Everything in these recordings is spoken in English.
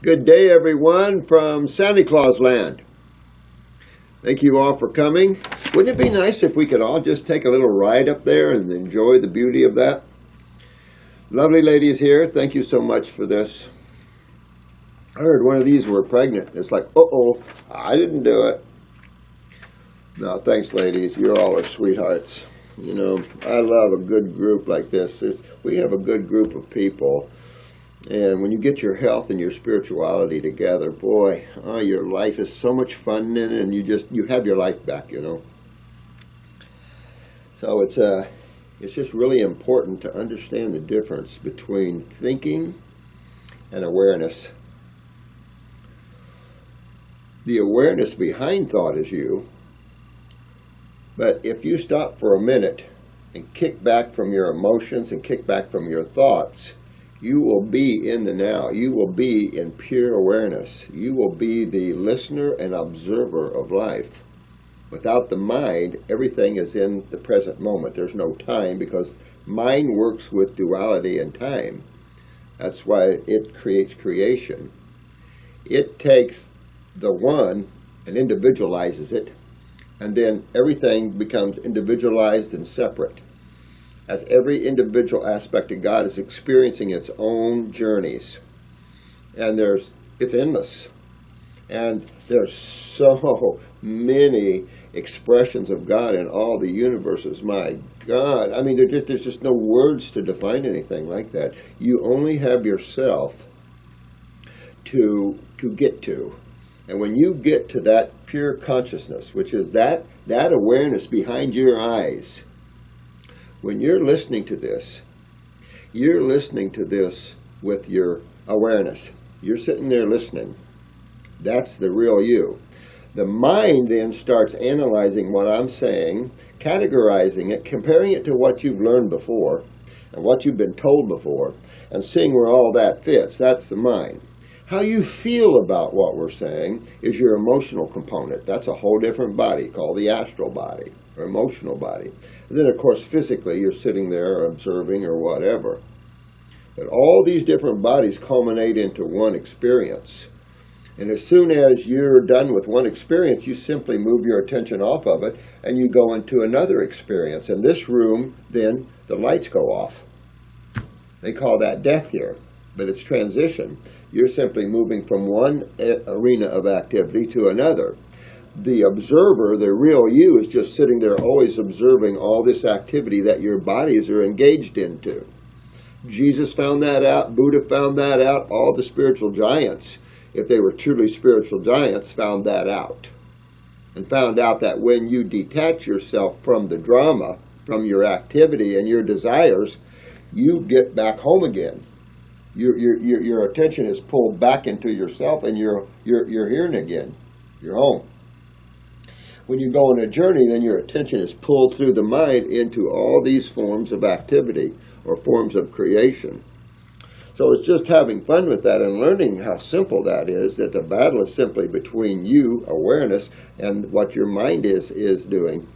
Good day, everyone, from Santa Claus land. Thank you all for coming. Wouldn't it be nice if we could all just take a little ride up there and enjoy the beauty of that? Lovely ladies here, thank you so much for this. I heard one of these were pregnant. It's like, uh-oh, I didn't do it. No, thanks, ladies. You all are sweethearts. You know, I love a good group like this. We have a good group of people. And when you get your health and your spirituality together, boy, your life is so much fun then, and you have your life back, you know. So it's just really important to understand the difference between thinking and awareness. The awareness behind thought is you, but if you stop for a minute and kick back from your emotions and kick back from your thoughts, you will be in the now. You will be in pure awareness. You will be the listener and observer of life. Without the mind, everything is in the present moment. There's no time because mind works with duality and time. That's why it creates creation. It takes the one and individualizes it, and then everything becomes individualized and separate. As every individual aspect of God is experiencing its own journeys. And it's endless. And there's so many expressions of God in all the universes. My God. I mean, there's just no words to define anything like that. You only have yourself to get to. And when you get to that pure consciousness, which is that awareness behind your eyes, when you're listening to this, you're listening to this with your awareness. You're sitting there listening. That's the real you. The mind then starts analyzing what I'm saying, categorizing it, comparing it to what you've learned before and what you've been told before, and seeing where all that fits. That's the mind. How you feel about what we're saying is your emotional component. That's a whole different body called the astral body or emotional body. And then, of course, physically, you're sitting there observing or whatever. But all these different bodies culminate into one experience. And as soon as you're done with one experience, you simply move your attention off of it and you go into another experience. In this room, then, the lights go off. They call that death here. But it's transition. You're simply moving from one arena of activity to another. The observer, the real you, is just sitting there always observing all this activity that your bodies are engaged into. Jesus found that out. Buddha found that out. All the spiritual giants, if they were truly spiritual giants, found that out. And found out that when you detach yourself from the drama, from your activity and your desires, you get back home again. Your attention is pulled back into yourself, and you're here again. You're home. When you go on a journey, then your attention is pulled through the mind into all these forms of activity or forms of creation. So it's just having fun with that and learning how simple that is, that the battle is simply between you, awareness, and what your mind is doing.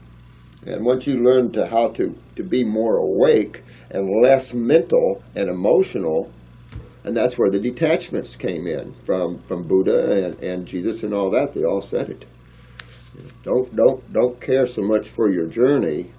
And once you learn how to be more awake and less mental and emotional, and that's where the detachments came in from Buddha and Jesus and all that. They all said it. Don't care so much for your journey.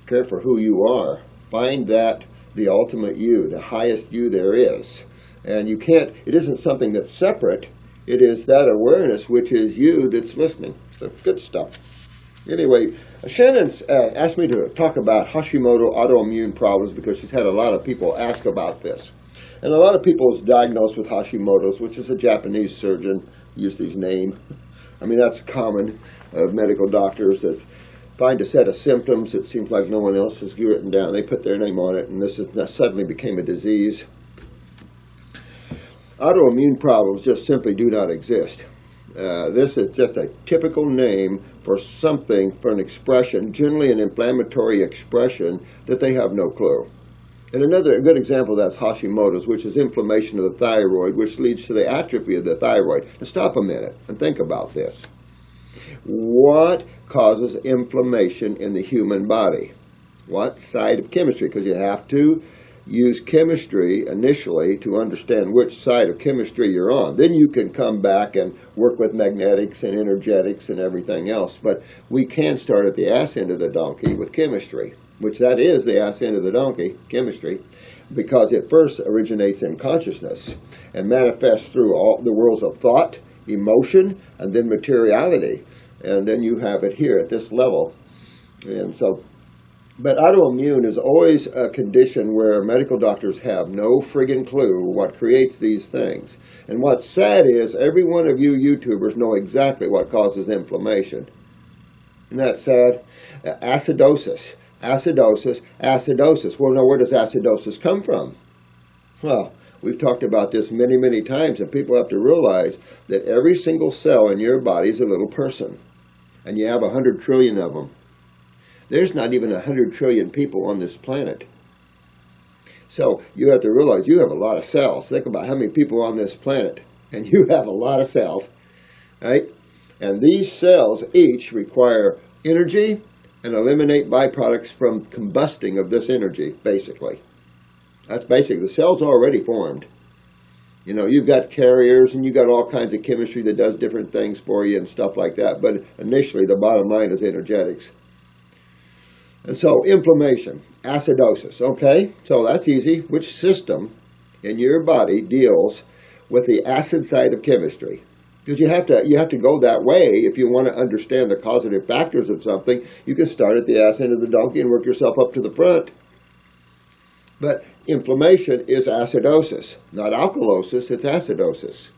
Care for who you are. Find that the ultimate you, the highest you there is. And you can't. It isn't something that's separate. It is that awareness, which is you, that's listening. So good stuff. Anyway, Shannon's asked me to talk about Hoshimoto autoimmune problems because she's had a lot of people ask about this. And a lot of people is diagnosed with Hashimoto's, which is a Japanese surgeon, used his name. I mean, that's common of medical doctors that find a set of symptoms that seems like no one else has written down. They put their name on it, and suddenly became a disease. Autoimmune problems just simply do not exist. This is just a typical name for something, for an expression, generally an inflammatory expression that they have no clue. And a good example of that's Hashimoto's, which is inflammation of the thyroid, which leads to the atrophy of the thyroid. Now stop a minute and think about this. What causes inflammation in the human body? What side of chemistry? Because you use chemistry initially to understand which side of chemistry you're on. Then you can come back and work with magnetics and energetics and everything else. But we can start at the ass end of the donkey with chemistry, which that is the ass end of the donkey, chemistry, because it first originates in consciousness and manifests through all the worlds of thought, emotion, and then materiality. And then you have it here at this level. And so, but autoimmune is always a condition where medical doctors have no friggin' clue what creates these things. And what's sad is every one of you YouTubers know exactly what causes inflammation. Isn't that sad? Acidosis, acidosis, acidosis. Well, now where does acidosis come from? Well, we've talked about this many, many times, and people have to realize that every single cell in your body is a little person. And you have 100 trillion of them. There's not even 100 trillion people on this planet. So you have to realize you have a lot of cells. Think about how many people on this planet, and you have a lot of cells, right? And these cells each require energy and eliminate byproducts from combusting of this energy, basically. That's basically, the cell's already formed. You know, you've got carriers and you've got all kinds of chemistry that does different things for you and stuff like that. But initially, the bottom line is energetics. And so, inflammation, acidosis, okay? So that's easy. Which system in your body deals with the acid side of chemistry? Because you have to go that way if you want to understand the causative factors of something. You can start at the ass end of the donkey and work yourself up to the front. But inflammation is acidosis, not alkalosis, it's acidosis.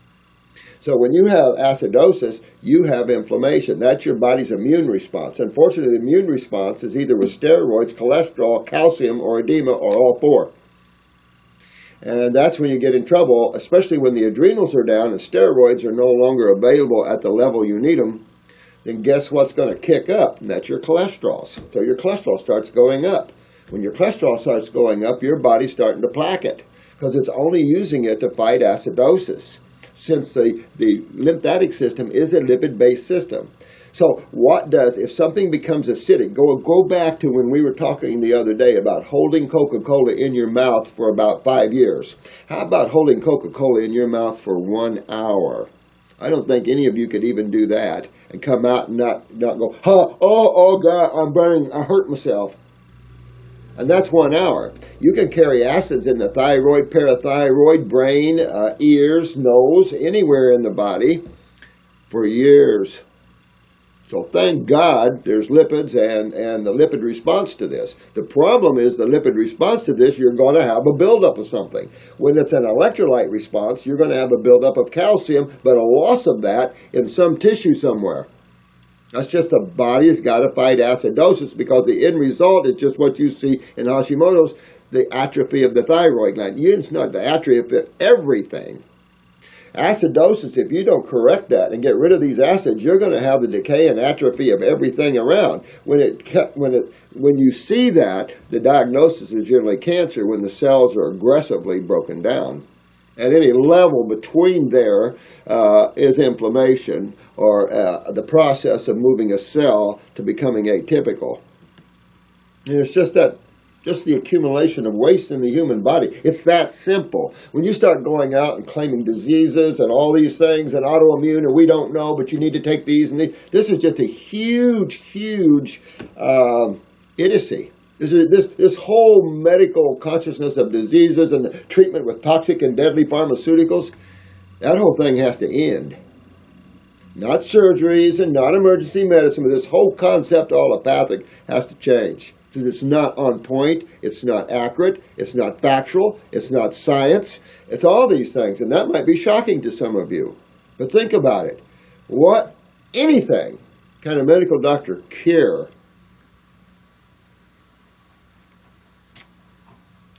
So when you have acidosis, you have inflammation. That's your body's immune response. Unfortunately, the immune response is either with steroids, cholesterol, calcium, or edema, or all four. And that's when you get in trouble, especially when the adrenals are down and steroids are no longer available at the level you need them. Then guess what's going to kick up? And that's your cholesterol. So your cholesterol starts going up. When your cholesterol starts going up, your body's starting to plaque it because it's only using it to fight acidosis, since the lymphatic system is a lipid-based system. So what does, if something becomes acidic, go back to when we were talking the other day about holding Coca-Cola in your mouth for about 5 years. How about holding Coca-Cola in your mouth for 1 hour? I don't think any of you could even do that and come out and not go, oh God, I'm burning, I hurt myself. And that's 1 hour. You can carry acids in the thyroid, parathyroid, brain, ears, nose, anywhere in the body for years. So thank God there's lipids and the lipid response to this. The problem is the lipid response to this, you're going to have a buildup of something. When it's an electrolyte response, you're going to have a buildup of calcium, but a loss of that in some tissue somewhere. That's just the body's got to fight acidosis because the end result is just what you see in Hoshimoto's, the atrophy of the thyroid gland. It's not the atrophy of everything. Acidosis, if you don't correct that and get rid of these acids, you're going to have the decay and atrophy of everything around. When you see that, the diagnosis is generally cancer when the cells are aggressively broken down. At any level between there is inflammation or the process of moving a cell to becoming atypical. And it's just the accumulation of waste in the human body. It's that simple. When you start going out and claiming diseases and all these things and autoimmune and we don't know, but you need to take these and these, this is just a huge idiocy. This whole medical consciousness of diseases and the treatment with toxic and deadly pharmaceuticals, that whole thing has to end. Not surgeries and not emergency medicine, but this whole concept allopathic has to change. Because it's not on point, it's not accurate, it's not factual, it's not science. It's all these things, and that might be shocking to some of you. But think about it. What anything can a medical doctor cure?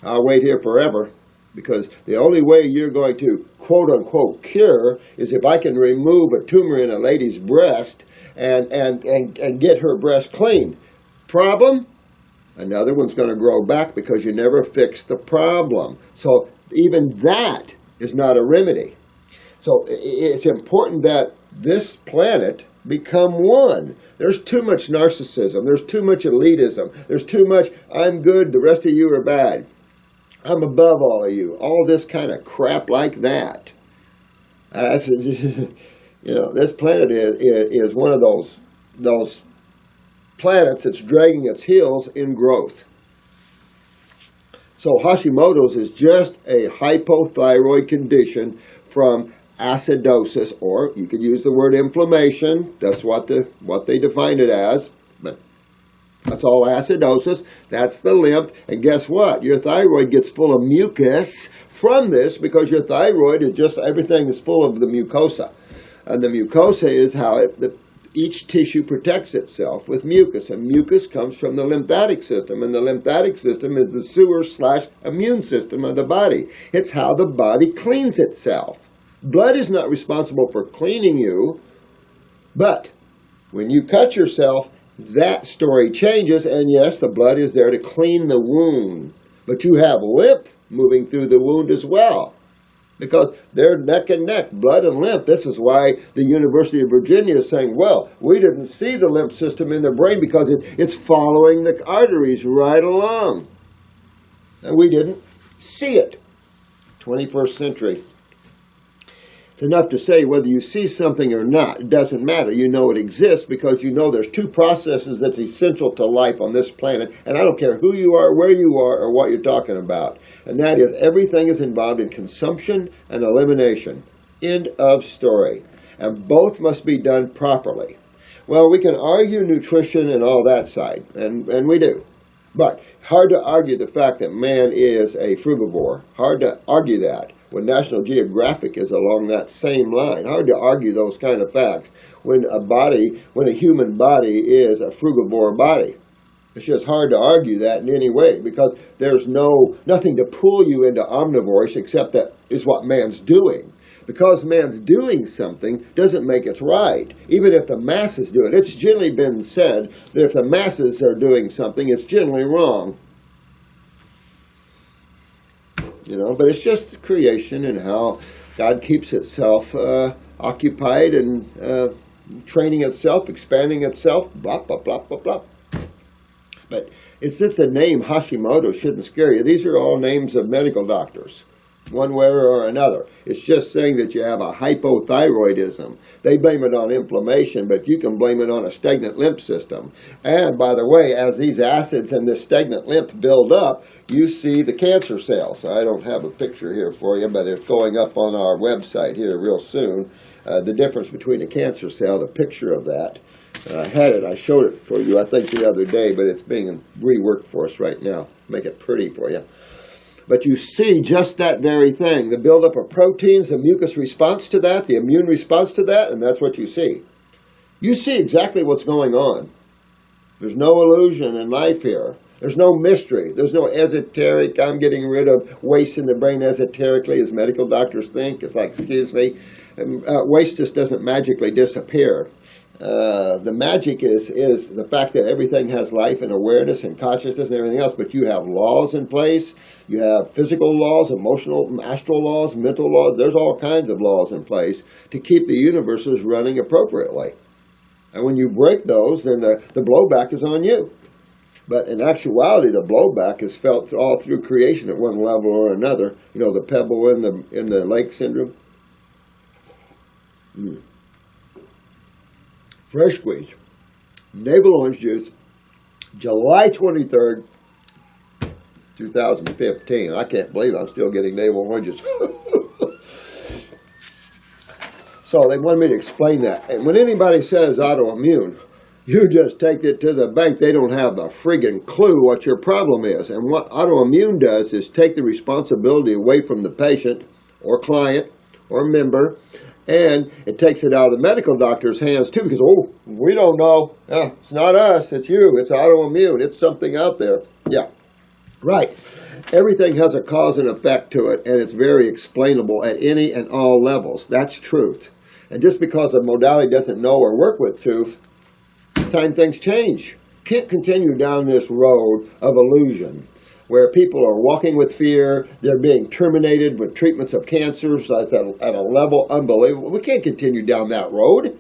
I'll wait here forever, because the only way you're going to quote-unquote cure is if I can remove a tumor in a lady's breast and get her breast clean. Problem? Another one's going to grow back because you never fixed the problem. So even that is not a remedy. So it's important that this planet become one. There's too much narcissism. There's too much elitism. There's too much, I'm good, the rest of you are bad. I'm above all of you. All this kind of crap like that. This planet is one of those planets that's dragging its heels in growth. So Hashimoto's is just a hypothyroid condition from acidosis, or you could use the word inflammation. That's what they define it as. But that's all acidosis. That's the lymph. And guess what? Your thyroid gets full of mucus from this because your thyroid is just, everything is full of the mucosa. And the mucosa is how each tissue protects itself with mucus. And mucus comes from the lymphatic system. And the lymphatic system is the sewer/immune system of the body. It's how the body cleans itself. Blood is not responsible for cleaning you, but when you cut yourself, that story changes, and yes, the blood is there to clean the wound. But you have lymph moving through the wound as well, because they're neck and neck, blood and lymph. This is why the University of Virginia is saying, well, we didn't see the lymph system in the brain because it's following the arteries right along. And we didn't see it. 21st century. It's enough to say whether you see something or not. It doesn't matter. You know it exists because you know there's two processes that's essential to life on this planet. And I don't care who you are, where you are, or what you're talking about. And that is, everything is involved in consumption and elimination. End of story. And both must be done properly. Well, we can argue nutrition and all that side, and we do. But hard to argue the fact that man is a frugivore. Hard to argue that when National Geographic is along that same line. Hard to argue those kind of facts when a human body is a frugivore body. It's just hard to argue that in any way because there's nothing to pull you into omnivores except that is what man's doing. Because man's doing something doesn't make it right, even if the masses do it. It's generally been said that if the masses are doing something, it's generally wrong. But it's just creation and how God keeps itself occupied and training itself, expanding itself, blah, blah, blah, blah, blah. But it's that the name Hoshimoto shouldn't scare you. These are all names of medical doctors, one way or another. It's just saying that you have a hypothyroidism. They blame it on inflammation, but you can blame it on a stagnant lymph system. And by the way, as these acids and this stagnant lymph build up, you see the cancer cells. I don't have a picture here for you, but it's going up on our website here real soon. The difference between a cancer cell, the picture of that. I showed it for you, I think, the other day, but it's being reworked for us right now. Make it pretty for you. But you see just that very thing, the buildup of proteins, the mucus response to that, the immune response to that, and that's what you see. You see exactly what's going on. There's no illusion in life here. There's no mystery. There's no esoteric, I'm getting rid of waste in the brain esoterically, as medical doctors think. It's like, excuse me, waste just doesn't magically disappear. The magic is the fact that everything has life and awareness and consciousness and everything else, but you have laws in place. You have physical laws, emotional, astral laws, mental laws. There's all kinds of laws in place to keep the universes running appropriately. And when you break those, then the blowback is on you. But in actuality, the blowback is felt all through creation at one level or another. The pebble in the lake syndrome. Fresh squeeze, navel orange juice, July 23rd, 2015. I can't believe I'm still getting navel oranges. So they wanted me to explain that. And when anybody says autoimmune, you just take it to the bank. They don't have a friggin' clue what your problem is. And what autoimmune does is take the responsibility away from the patient or client or member, and it takes it out of the medical doctor's hands too, because, we don't know. Yeah, it's not us, it's you. It's autoimmune. It's something out there. Yeah, right. Everything has a cause and effect to it, and it's very explainable at any and all levels. That's truth. And just because a modality doesn't know or work with truth, it's time things change. Can't continue down this road of illusion, where people are walking with fear, they're being terminated with treatments of cancers at a level unbelievable. We can't continue down that road.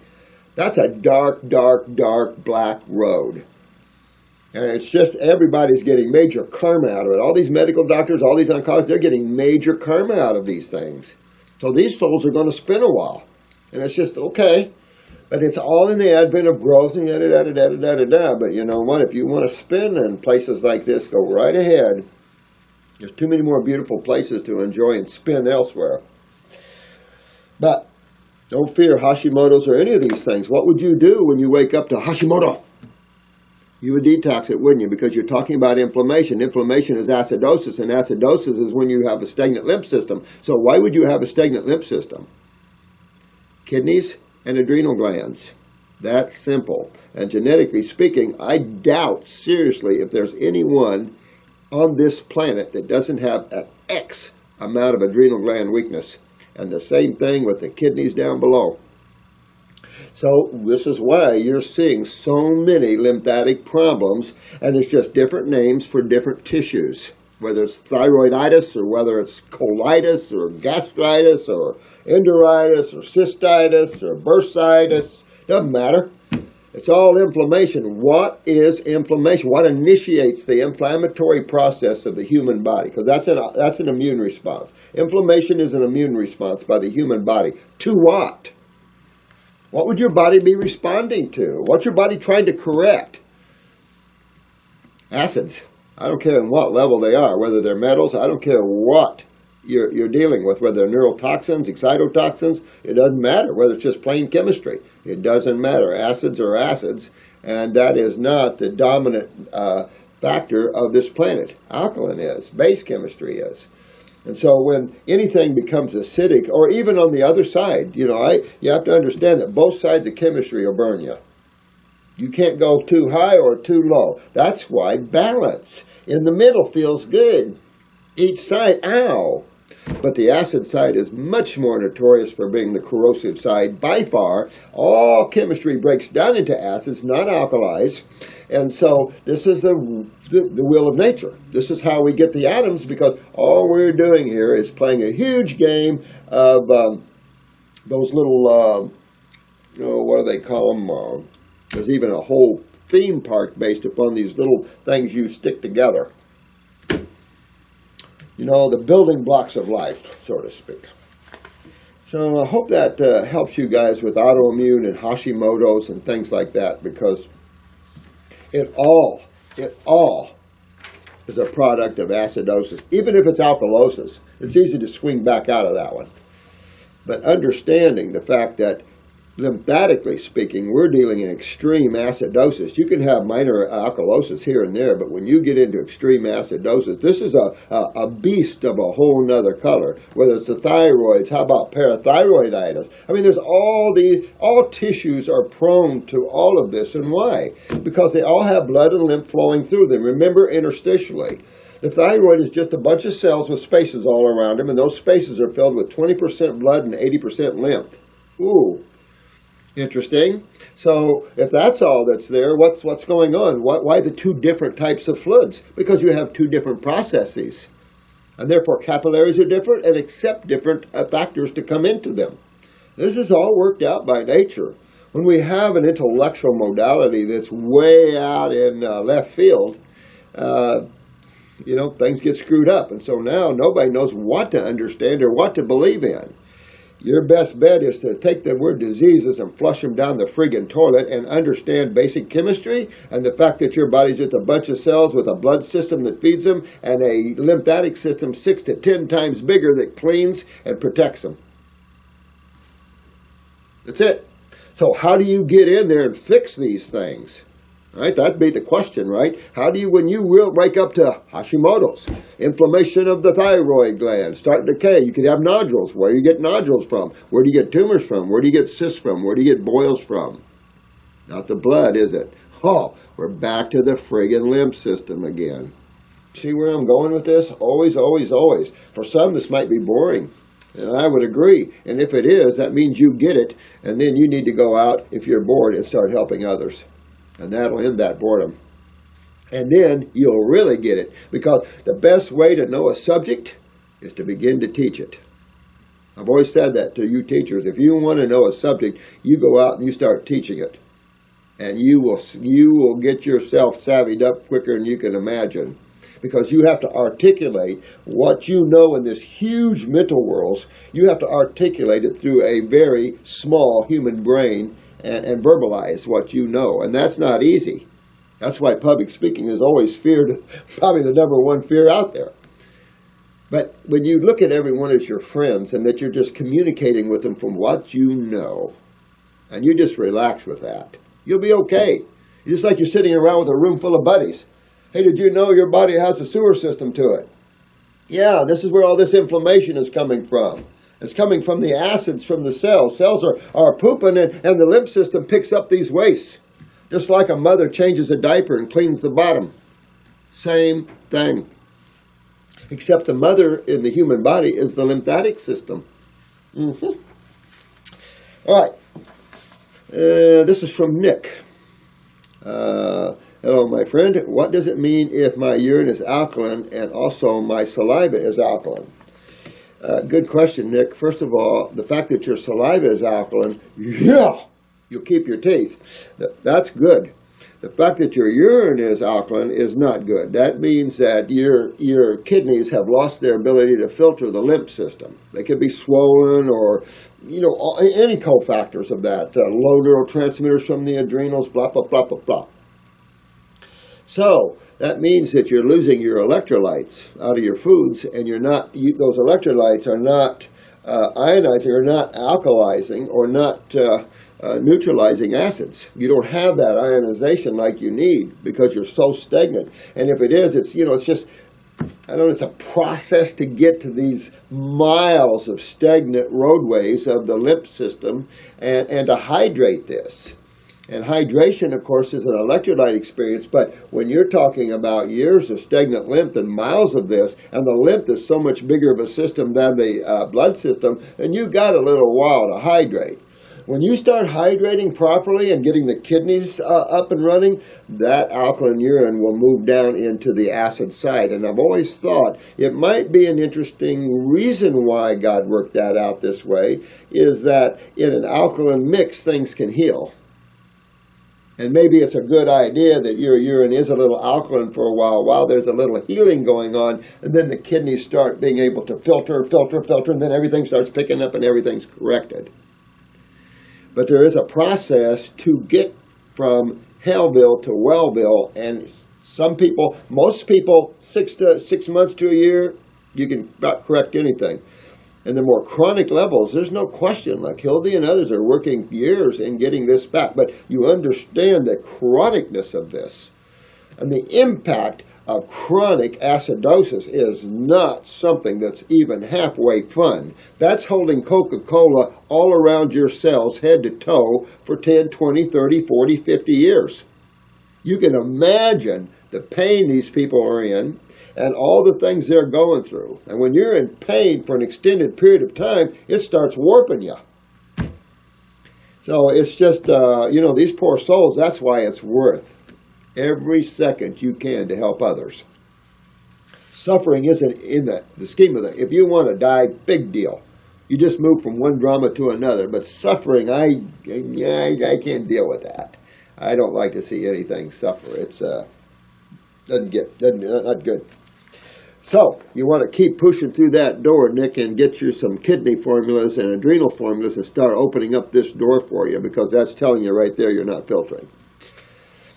That's a dark, dark, dark, black road. And it's just everybody's getting major karma out of it. All these medical doctors, all these oncologists, they're getting major karma out of these things. So these souls are going to spin a while. And it's just, okay. But it's all in the advent of growth and da-da-da-da-da-da-da-da. But you know what? If you want to spin in places like this, go right ahead. There's too many more beautiful places to enjoy and spin elsewhere. But don't fear Hashimoto's or any of these things. What would you do when you wake up to Hoshimoto? You would detox it, wouldn't you? Because you're talking about inflammation. Inflammation is acidosis, and acidosis is when you have a stagnant lymph system. So why would you have a stagnant lymph system? Kidneys and adrenal glands. That's simple. And genetically speaking, I doubt seriously if there's anyone on this planet that doesn't have an X amount of adrenal gland weakness. And the same thing with the kidneys down below. So this is why you're seeing so many lymphatic problems, and it's just different names for different tissues, whether it's thyroiditis or whether it's colitis or gastritis or enteritis or cystitis or bursitis. Doesn't matter. It's all inflammation. What is inflammation? What initiates the inflammatory process of the human body? Because that's an immune response. Inflammation is an immune response by the human body. To what? What would your body be responding to? What's your body trying to correct? Acids. I don't care in what level they are, whether they're metals, I don't care what you're dealing with, whether they're neurotoxins, excitotoxins, it doesn't matter, whether it's just plain chemistry. It doesn't matter. Acids are acids, and that is not the dominant factor of this planet. Alkaline is, base chemistry is. And so when anything becomes acidic, or even on the other side, you have to understand that both sides of chemistry will burn you. You can't go too high or too low. That's why balance in the middle feels good. Each side, ow. But the acid side is much more notorious for being the corrosive side by far. All chemistry breaks down into acids, not alkalis. And so this is the will of nature. This is how we get the atoms, because all we're doing here is playing a huge game of those little, what do they call them? There's even a whole theme park based upon these little things you stick together. The building blocks of life, so to speak. So I hope that helps you guys with autoimmune and Hashimoto's and things like that, because it all is a product of acidosis. Even if it's alkalosis, it's easy to swing back out of that one. But understanding the fact that lymphatically speaking, we're dealing in extreme acidosis. You can have minor alkalosis here and there, but when you get into extreme acidosis, this is a beast of a whole nother color. Whether it's the thyroids, how about parathyroiditis? I mean, there's all tissues are prone to all of this. And why? Because they all have blood and lymph flowing through them. Remember, interstitially. The thyroid is just a bunch of cells with spaces all around them, and those spaces are filled with 20% blood and 80% lymph. Ooh. Interesting. So if that's all that's there, what's going on? Why the two different types of fluids? Because you have two different processes. And therefore capillaries are different and accept different factors to come into them. This is all worked out by nature. When we have an intellectual modality that's way out in left field, things get screwed up. And so now nobody knows what to understand or what to believe in. Your best bet is to take the word diseases and flush them down the friggin' toilet and understand basic chemistry and the fact that your body's just a bunch of cells with a blood system that feeds them and a lymphatic system 6 to 10 times bigger that cleans and protects them. That's it. So how do you get in there and fix these things? Right, that'd be the question, right? How do you, when you wake up to Hashimoto's, inflammation of the thyroid gland, start to decay, you could have nodules. Where do you get nodules from? Where do you get tumors from? Where do you get cysts from? Where do you get boils from? Not the blood, is it? Oh, we're back to the friggin' lymph system again. See where I'm going with this? Always, always, always. For some, this might be boring. And I would agree. And if it is, that means you get it. And then you need to go out, if you're bored, and start helping others. And that'll end that boredom. And then you'll really get it. Because the best way to know a subject is to begin to teach it. I've always said that to you teachers. If you want to know a subject, you go out and you start teaching it. And you will get yourself savvied up quicker than you can imagine, because you have to articulate what you know in this huge mental world. You have to articulate it through a very small human brain and verbalize what you know. And that's not easy. That's why public speaking is always feared, probably the number one fear out there. But when you look at everyone as your friends and that you're just communicating with them from what you know, and you just relax with that, you'll be okay. It's just like you're sitting around with a room full of buddies. Hey, did you know your body has a sewer system to it? Yeah, this is where all this inflammation is coming from. It's coming from the acids from the cells. Cells are pooping, and the lymph system picks up these wastes. Just like a mother changes a diaper and cleans the bottom. Same thing. Except the mother in the human body is the lymphatic system. All right. This is from Nick. Hello, my friend. What does it mean if my urine is alkaline and also my saliva is alkaline? Good question, Nick. First of all, the fact that your saliva is alkaline, you'll keep your teeth. That's good. The fact that your urine is alkaline is not good. That means that your kidneys have lost their ability to filter the lymph system. They could be swollen or, any cofactors of that. Low neurotransmitters from the adrenals, blah, blah, blah, blah, blah. So that means that you're losing your electrolytes out of your foods, and those electrolytes are not ionizing or not alkalizing or not neutralizing acids. You don't have that ionization like you need because you're so stagnant. And if it is, it's just, it's a process to get to these miles of stagnant roadways of the lymph system and to hydrate this. And hydration, of course, is an electrolyte experience, but when you're talking about years of stagnant lymph and miles of this, and the lymph is so much bigger of a system than the blood system, then you've got a little while to hydrate. When you start hydrating properly and getting the kidneys up and running, that alkaline urine will move down into the acid side. And I've always thought it might be an interesting reason why God worked that out this way, is that in an alkaline mix, things can heal. And maybe it's a good idea that your urine is a little alkaline for a while there's a little healing going on, and then the kidneys start being able to filter, and then everything starts picking up and everything's corrected. But there is a process to get from Hellville to Wellville, and most people, 6 months to a year, you can about correct anything. And the more chronic levels, there's no question, like Hildy and others are working years in getting this back. But you understand the chronicness of this. And the impact of chronic acidosis is not something that's even halfway fun. That's holding Coca-Cola all around your cells, head to toe, for 10, 20, 30, 40, 50 years. You can imagine the pain these people are in and all the things they're going through. And when you're in pain for an extended period of time, it starts warping you. So it's just, these poor souls, that's why it's worth every second you can to help others. Suffering isn't in the scheme of it. If you want to die, big deal. You just move from one drama to another. But suffering, I can't deal with that. I don't like to see anything suffer. It's not good. So you want to keep pushing through that door, Nick, and get you some kidney formulas and adrenal formulas and start opening up this door for you, because that's telling you right there you're not filtering.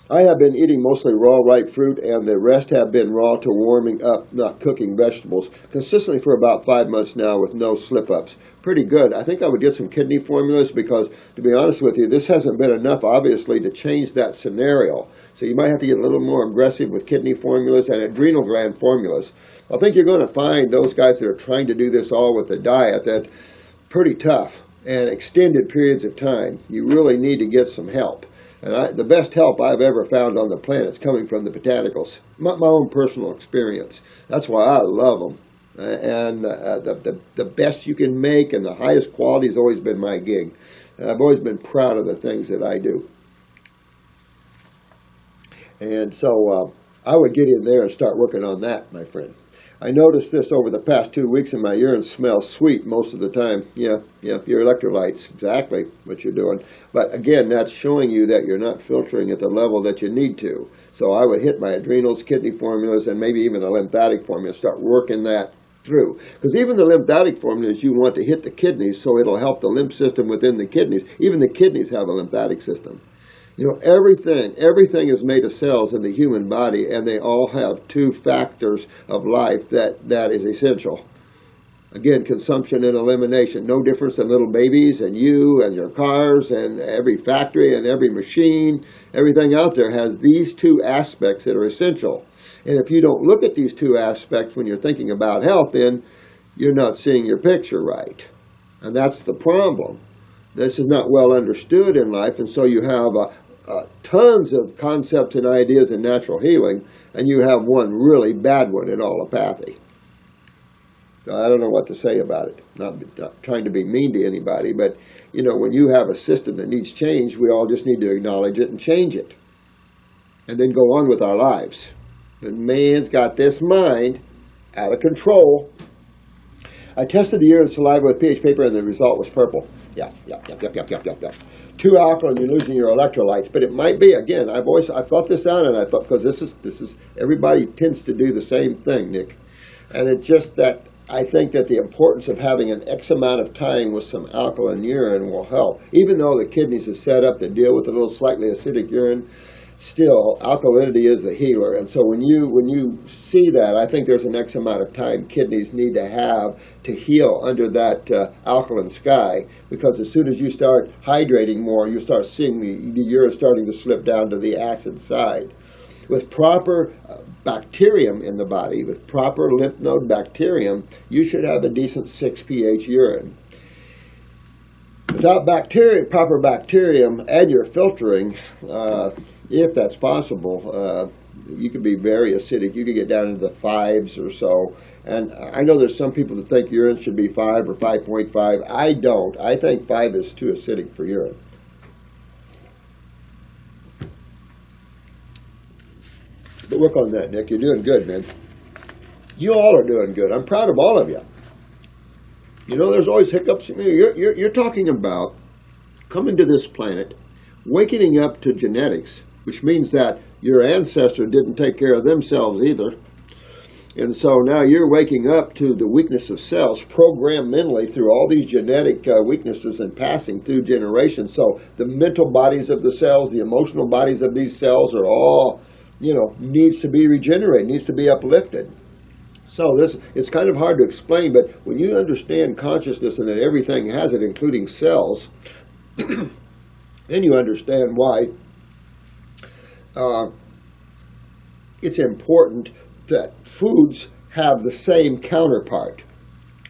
I have been eating mostly raw ripe fruit, and the rest have been raw to warming up, not cooking vegetables, consistently for about 5 months now with no slip-ups. Pretty good. I think I would get some kidney formulas because, to be honest with you, this hasn't been enough, obviously, to change that scenario. So you might have to get a little more aggressive with kidney formulas and adrenal gland formulas. I think you're going to find those guys that are trying to do this all with the diet that's pretty tough and extended periods of time. You really need to get some help. And the best help I've ever found on the planet is coming from the botanicals. My own personal experience. That's why I love them. And the best you can make and the highest quality has always been my gig. I've always been proud of the things that I do. And so I would get in there and start working on that, my friend. I noticed this over the past 2 weeks, and my urine smells sweet most of the time. Yeah, your electrolytes, exactly what you're doing. But again, that's showing you that you're not filtering at the level that you need to. So I would hit my adrenals, kidney formulas, and maybe even a lymphatic formula, start working that through. Because even the lymphatic formulas, you want to hit the kidneys, so it'll help the lymph system within the kidneys. Even the kidneys have a lymphatic system. You know, everything is made of cells in the human body, and they all have 2 factors of life that is essential. Again, consumption and elimination. No difference in little babies and you and your cars and every factory and every machine. Everything out there has these 2 aspects that are essential. And if you don't look at these 2 aspects when you're thinking about health, then you're not seeing your picture right. And that's the problem. This is not well understood in life, and so you have tons of concepts and ideas in natural healing, and you have one really bad one in allopathy. So I don't know what to say about it. Not trying to be mean to anybody, but you know, when you have a system that needs change, we all just need to acknowledge it and change it, and then go on with our lives. But man's got this mind out of control. I tested the urine and saliva with pH paper, and the result was purple. Yeah. Too alkaline, you're losing your electrolytes. But it might be, again, I've thought this out, and I thought, because this is everybody tends to do the same thing, Nick. And it's just that I think that the importance of having an X amount of time with some alkaline urine will help. Even though the kidneys are set up to deal with a little slightly acidic urine, still, alkalinity is the healer. And so when you see that, I think there's an X amount of time kidneys need to have to heal under that alkaline sky, because as soon as you start hydrating more, you start seeing the urine starting to slip down to the acid side. With proper bacterium in the body, with proper lymph node bacterium, you should have a decent 6 pH urine. Without proper bacterium, and your filtering, if that's possible, you could be very acidic. You could get down into the 5s or so. And I know there's some people that think urine should be 5 or 5.5. I don't. I think 5 is too acidic for urine. But work on that, Nick. You're doing good, man. You all are doing good. I'm proud of all of you. You know, there's always hiccups. You're talking about coming to this planet, waking up to genetics, which means that your ancestor didn't take care of themselves either. And so now you're waking up to the weakness of cells, programmed mentally through all these genetic weaknesses and passing through generations. So the mental bodies of the cells, the emotional bodies of these cells are all, needs to be regenerated, needs to be uplifted. So it's kind of hard to explain, but when you understand consciousness and that everything has it, including cells, then you understand why it's important that foods have the same counterpart.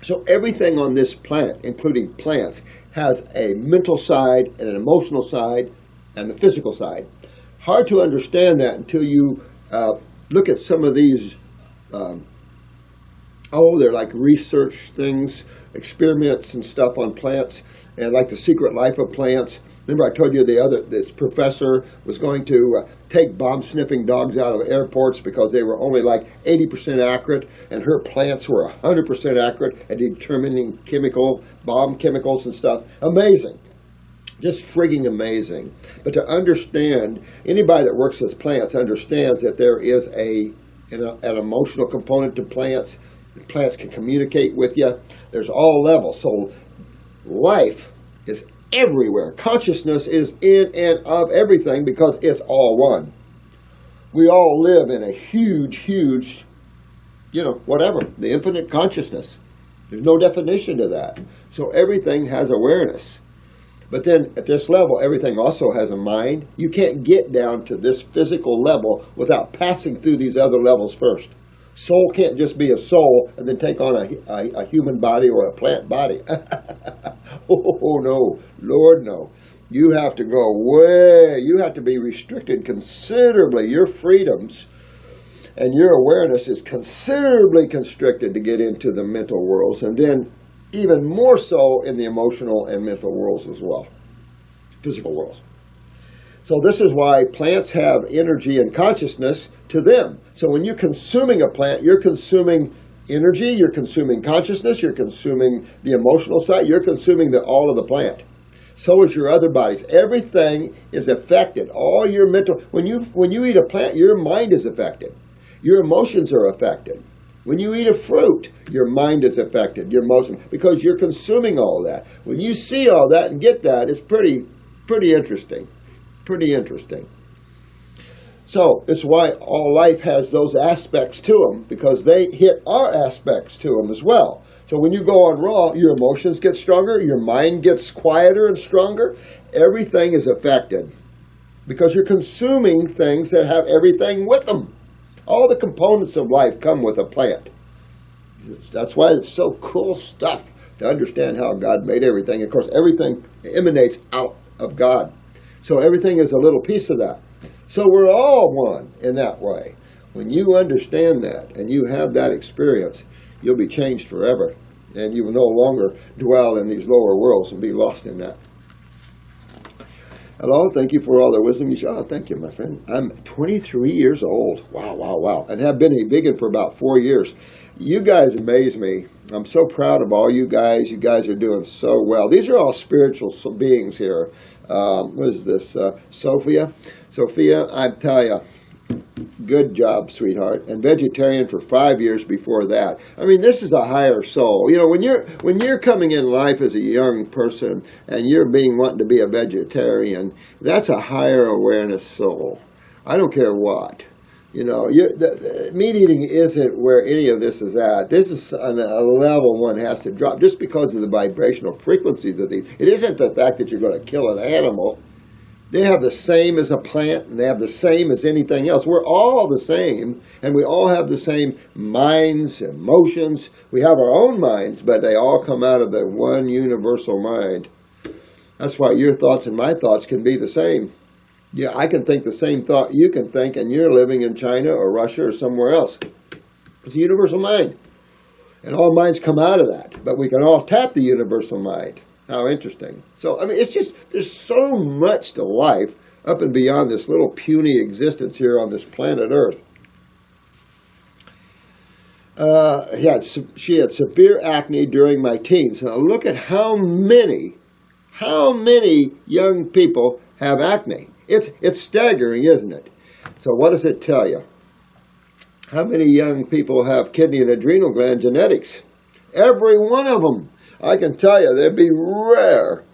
So everything on this planet, including plants, has a mental side and an emotional side and the physical side. Hard to understand that until you look at some of these they're like research things, experiments and stuff on plants, and like the secret life of plants. Remember I told you this professor was going to take bomb-sniffing dogs out of airports because they were only like 80% accurate, and her plants were 100% accurate at determining bomb chemicals and stuff. Amazing. Just frigging amazing. But to understand, anybody that works with plants understands that there is an emotional component to plants. Plants can communicate with you. There's all levels. So life is everywhere. Consciousness is in and of everything because it's all one. We all live in a huge, the infinite consciousness. There's no definition to that. So everything has awareness. But then at this level, everything also has a mind. You can't get down to this physical level without passing through these other levels first. Soul can't just be a soul and then take on a human body or a plant body. Oh, no. Lord, no. You have to go way. You have to be restricted considerably. Your freedoms and your awareness is considerably constricted to get into the mental worlds, and then even more so in the emotional and mental worlds as well, physical worlds. So this is why plants have energy and consciousness to them. So when you're consuming a plant, you're consuming energy, you're consuming consciousness, you're consuming the emotional side, you're consuming all of the plant. So is your other bodies. Everything is affected. All your mental, when you eat a plant, your mind is affected. Your emotions are affected. When you eat a fruit, your mind is affected, your emotion, because you're consuming all that. When you see all that and get that, it's pretty interesting. Pretty interesting. So it's why all life has those aspects to them, because they hit our aspects to them as well. So when you go on raw, your emotions get stronger, your mind gets quieter and stronger. Everything is affected because you're consuming things that have everything with them. All the components of life come with a plant. That's why it's so cool stuff to understand how God made everything. Of course, everything emanates out of God. So everything is a little piece of that. So we're all one in that way. When you understand that and you have that experience, you'll be changed forever. And you will no longer dwell in these lower worlds and be lost in that. Hello, thank you for all the wisdom you share. Oh, thank you, my friend. I'm 23 years old. Wow. And have been a vegan for about 4 years. You guys amaze me. I'm so proud of all you guys. You guys are doing so well. These are all spiritual beings here. What is this? Sofia? Sofia, I tell you, good job, sweetheart. And vegetarian for 5 years before that. I mean, this is a higher soul. You know, when you're coming in life as a young person and you're wanting to be a vegetarian, that's a higher awareness soul. I don't care what. You know, meat eating isn't where any of this is at. This is a level one has to drop just because of the vibrational frequencies of these. It isn't the fact that you're going to kill an animal. They have the same as a plant, and they have the same as anything else. We're all the same, and we all have the same minds, emotions. We have our own minds, but they all come out of the one universal mind. That's why your thoughts and my thoughts can be the same. Yeah, I can think the same thought you can think, and you're living in China or Russia or somewhere else. It's a universal mind. And all minds come out of that, but we can all tap the universal mind. How interesting. So, I mean, it's just, there's so much to life up and beyond this little puny existence here on this planet Earth. She had severe acne during my teens. Now, look at how many young people have acne. It's staggering, isn't it? So what does it tell you? How many young people have kidney and adrenal gland genetics? Every one of them. I can tell you, they'd be rare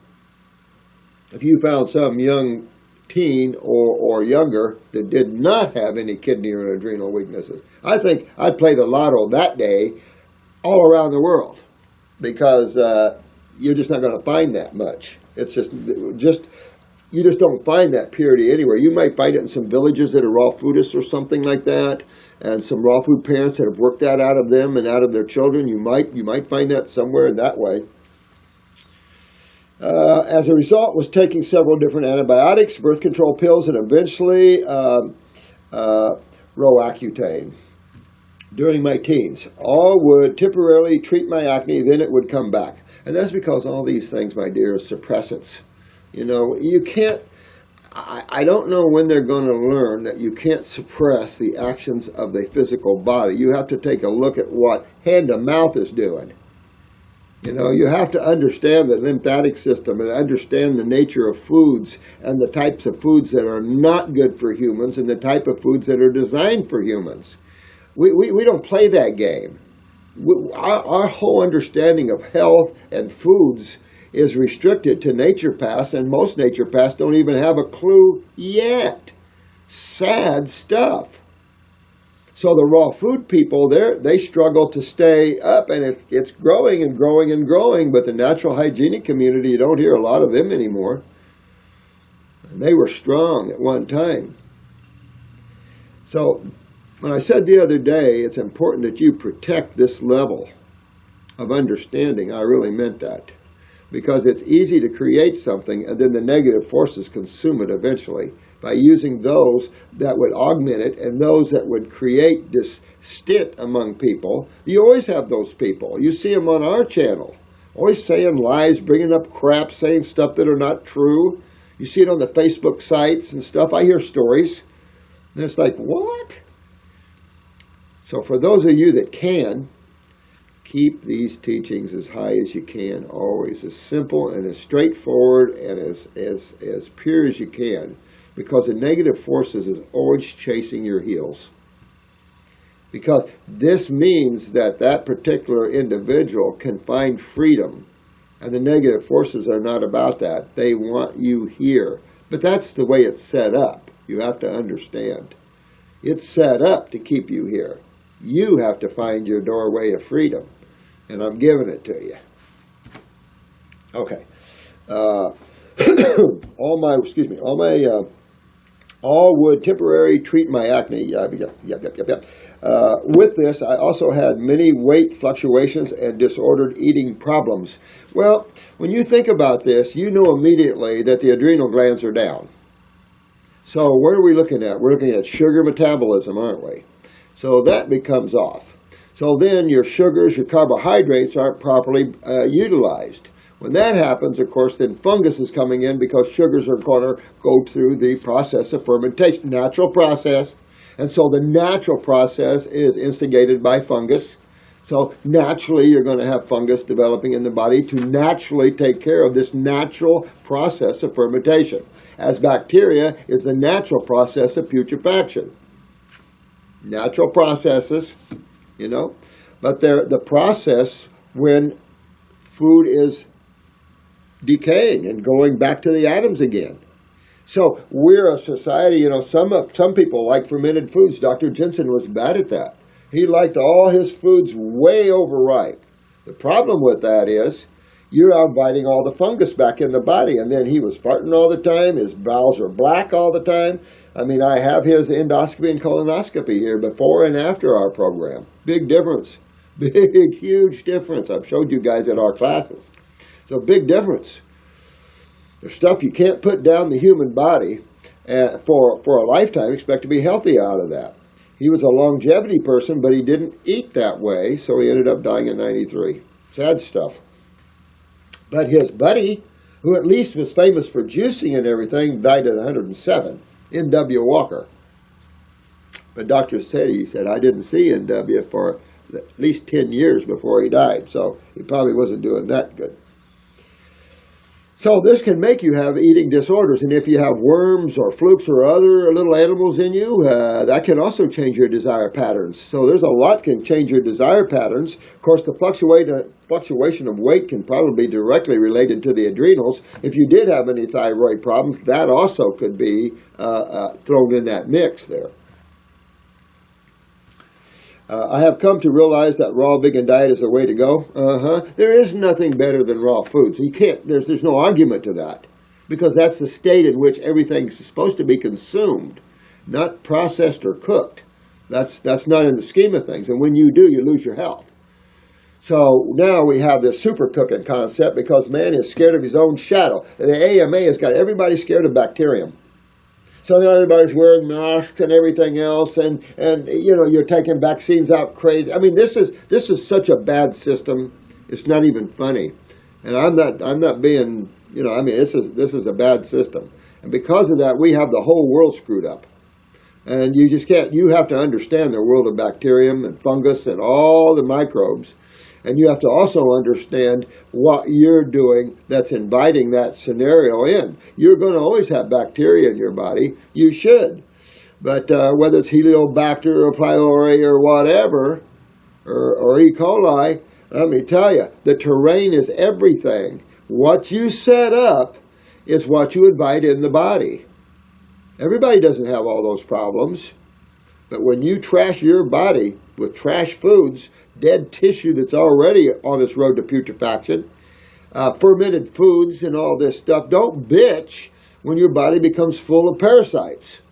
if you found some young teen or younger that did not have any kidney or adrenal weaknesses. I think I'd play the lotto that day all around the world because you're just not going to find that much. It's just you just don't find that purity anywhere. You might find it in some villages that are raw foodists or something like that, and some raw food parents that have worked that out of them and out of their children. You might find that somewhere in that way. As a result, was taking several different antibiotics, birth control pills, and eventually Roaccutane during my teens. All would temporarily treat my acne, then it would come back. And that's because all these things, my dear, are suppressants. You know, you can't, I don't know when they're going to learn that you can't suppress the actions of the physical body. You have to take a look at what hand to mouth is doing. You know, you have to understand the lymphatic system and understand the nature of foods and the types of foods that are not good for humans and the type of foods that are designed for humans. We don't play that game. Our whole understanding of health and foods is restricted to naturopaths, and most naturopaths don't even have a clue yet. Sad stuff. So the raw food people, they struggle to stay up, and it's growing and growing and growing, but the natural hygienic community, you don't hear a lot of them anymore. And they were strong at one time. So when I said the other day, it's important that you protect this level of understanding, I really meant that. Because it's easy to create something and then the negative forces consume it eventually by using those that would augment it and those that would create this stint among people. You always have those people. You see them on our channel, always saying lies, bringing up crap, saying stuff that are not true. You see it on the Facebook sites and stuff. I hear stories. And it's like, what? So for those of you that can, keep these teachings as high as you can, always. As simple and as straightforward and as pure as you can. Because the negative forces is always chasing your heels. Because this means that that particular individual can find freedom. And the negative forces are not about that. They want you here. But that's the way it's set up. You have to understand. It's set up to keep you here. You have to find your doorway of freedom. And I'm giving it to you. Okay. All would temporarily treat my acne. Yep. With this, I also had many weight fluctuations and disordered eating problems. Well, when you think about this, you know immediately that the adrenal glands are down. So what are we looking at? We're looking at sugar metabolism, aren't we? So that becomes off. So then your sugars, your carbohydrates aren't properly utilized. When that happens, of course, then fungus is coming in because sugars are going to go through the process of fermentation, natural process. And so the natural process is instigated by fungus. So naturally, you're going to have fungus developing in the body to naturally take care of this natural process of fermentation. As bacteria is the natural process of putrefaction. Natural processes, but they're the process when food is decaying and going back to the atoms again. So we're a society, some people like fermented foods. Dr. Jensen was bad at that. He liked all his foods way overripe. The problem with that is you're inviting all the fungus back in the body, and then he was farting all the time. His bowels are black all the time. I mean, I have his endoscopy and colonoscopy here before and after our program. Big difference. Big, huge difference. I've showed you guys at our classes. So big difference. There's stuff you can't put down the human body for a lifetime, expect to be healthy out of that. He was a longevity person, but he didn't eat that way, so he ended up dying at 93. Sad stuff. But his buddy, who at least was famous for juicing and everything, died at 107. N.W. Walker. But doctor said, I didn't see N.W. for at least 10 years before he died, so he probably wasn't doing that good. So this can make you have eating disorders, and if you have worms or flukes or other little animals in you, that can also change your desire patterns. So there's a lot can change your desire patterns. Of course, the fluctuation of weight can probably be directly related to the adrenals. If you did have any thyroid problems, that also could be thrown in that mix there. I have come to realize that raw vegan diet is the way to go. There is nothing better than raw foods. You can't. There's no argument to that, because that's the state in which everything's supposed to be consumed, not processed or cooked. That's not in the scheme of things. And when you do, you lose your health. So now we have this super cooking concept because man is scared of his own shadow. The AMA has got everybody scared of bacterium. So now everybody's wearing masks and everything else, and you're taking vaccines out crazy. I mean, this is such a bad system. It's not even funny, and I'm not being this is a bad system, and because of that, we have the whole world screwed up, and you just can't. You have to understand the world of bacterium and fungus and all the microbes. And you have to also understand what you're doing that's inviting that scenario in. You're going to always have bacteria in your body. You should. But whether it's Helicobacter or pylori or whatever, or E. coli, let me tell you, the terrain is everything. What you set up is what you invite in the body. Everybody doesn't have all those problems. But when you trash your body with trash foods, dead tissue that's already on its road to putrefaction, fermented foods and all this stuff, don't bitch when your body becomes full of parasites.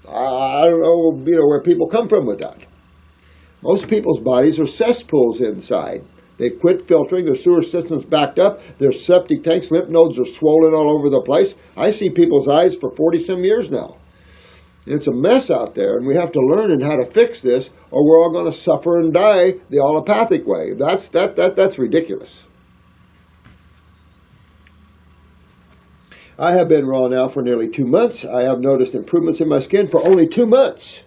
I don't know, where people come from with that. Most people's bodies are cesspools inside. They've quit filtering, their sewer system's backed up, their septic tanks, lymph nodes are swollen all over the place. I see people's eyes for 40-some years now. It's a mess out there, and we have to learn how to fix this, or we're all going to suffer and die the allopathic way. That's ridiculous. I have been raw now for nearly 2 months. I have noticed improvements in my skin for only 2 months.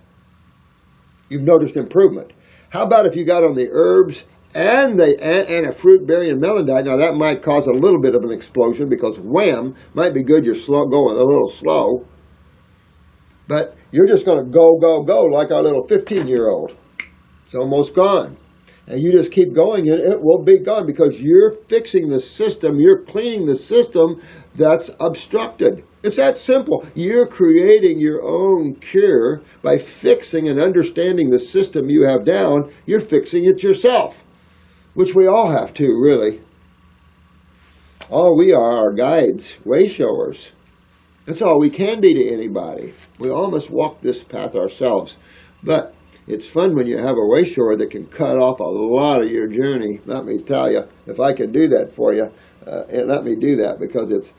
You've noticed improvement. How about if you got on the herbs and a fruit, berry, and melon diet. Now that might cause a little bit of an explosion because wham, might be good. You're going a little slow, but you're just going to go, go, go like our little 15-year-old. It's almost gone. And you just keep going, and it will be gone because you're fixing the system, you're cleaning the system that's obstructed. It's that simple. You're creating your own cure by fixing and understanding the system you have down. You're fixing it yourself, which we all have to, really. All we are guides, way showers. That's all we can be to anybody. We all must walk this path ourselves. But it's fun when you have a way shower that can cut off a lot of your journey. Let me tell you, if I could do that for you, let me do that because it's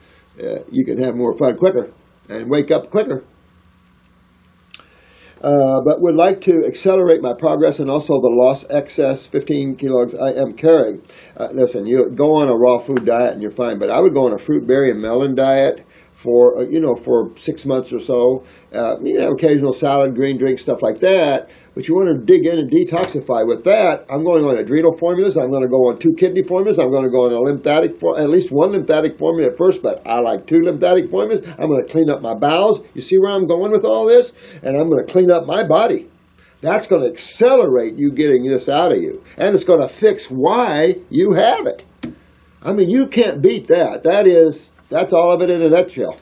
you can have more fun quicker and wake up quicker. But would like to accelerate my progress and also the lost excess 15 kilos I am carrying. Listen, you go on a raw food diet and you're fine, but I would go on a fruit, berry, and melon diet for, for 6 months or so. You can have occasional salad, green drinks, stuff like that. But you want to dig in and detoxify with that. I'm going on adrenal formulas. I'm going to go on 2 kidney formulas. I'm going to go on a lymphatic, at least 1 lymphatic formula at first, but I like 2 lymphatic formulas. I'm going to clean up my bowels. You see where I'm going with all this? And I'm going to clean up my body. That's going to accelerate you getting this out of you. And it's going to fix why you have it. I mean, you can't beat that. That's all of it in a nutshell.